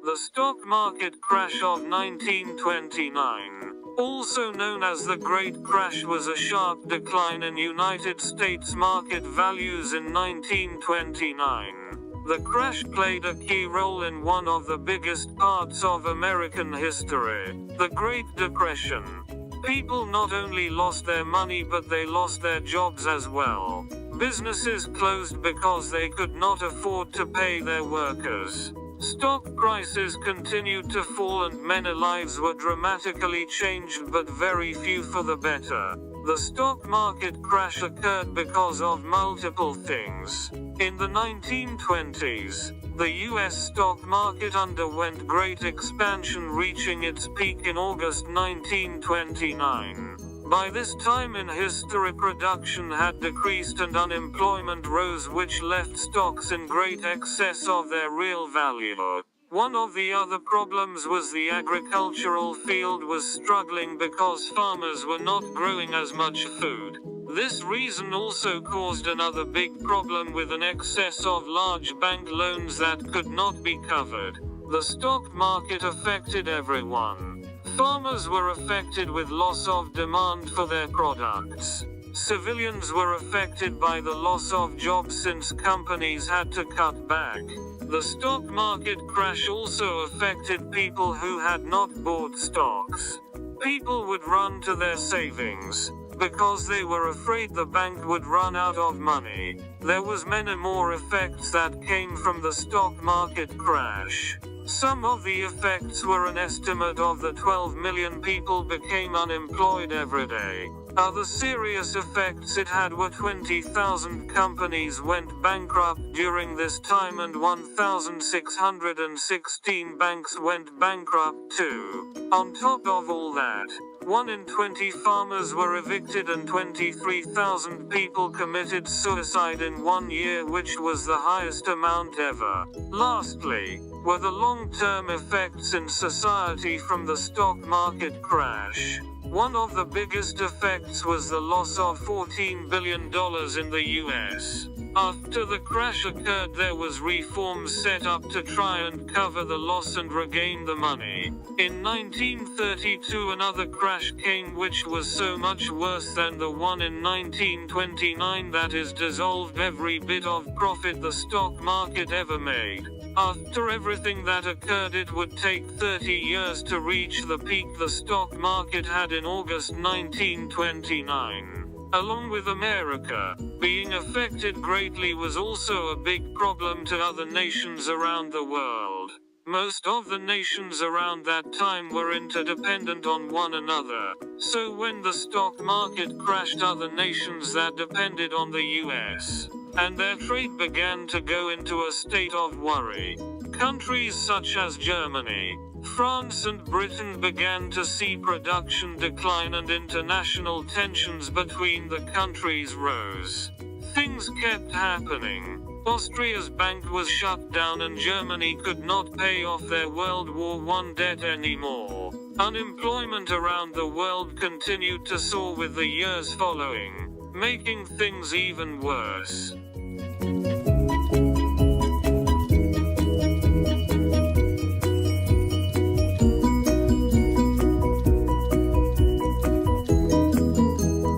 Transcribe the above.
The stock market crash of 1929, also known as the Great Crash, was a sharp decline in United States market values in 1929. The crash played a key role in one of the biggest parts of American history, the Great Depression. People not only lost their money but they lost their jobs as well. Businesses closed because they could not afford to pay their workers. Stock prices continued to fall and many lives were dramatically changed, but very few for the better. The stock market crash occurred because of multiple things. In the 1920s, the US stock market underwent great expansion, reaching its peak in August 1929. By this time in history, production had decreased and unemployment rose, which left stocks in great excess of their real value. One of the other problems was the agricultural field was struggling because farmers were not growing as much food. This reason also caused another big problem with an excess of large bank loans that could not be covered. The stock market affected everyone. Farmers were affected with loss of demand for their products. Civilians were affected by the loss of jobs since companies had to cut back. The stock market crash also affected people who had not bought stocks. People would run to their savings because they were afraid the bank would run out of money. There was many more effects that came from the stock market crash. Some of the effects were an estimate of the 12 million people became unemployed every day. Other serious effects it had were 20,000 companies went bankrupt during this time and 1,616 banks went bankrupt too. On top of all that, 1 in 20 farmers were evicted and 23,000 people committed suicide in 1 year, which was the highest amount ever. Lastly, were the long-term effects in society from the stock market crash. One of the biggest effects was the loss of $14 billion in the US. After the crash occurred, there was reforms set up to try and cover the loss and regain the money. In 1932 another crash came, which was so much worse than the one in 1929 that it dissolved every bit of profit the stock market ever made. After everything that occurred, it would take 30 years to reach the peak the stock market had in August 1929. Along with America being affected greatly was also a big problem to other nations around the world. Most of the nations around that time were interdependent on one another, so when the stock market crashed, other nations that depended on the US and their trade began to go into a state of worry. Countries such as Germany, France and Britain began to see production decline and international tensions between the countries rose. Things kept happening. Austria's bank was shut down and Germany could not pay off their World War I debt anymore. Unemployment around the world continued to soar with the years following, making things even worse.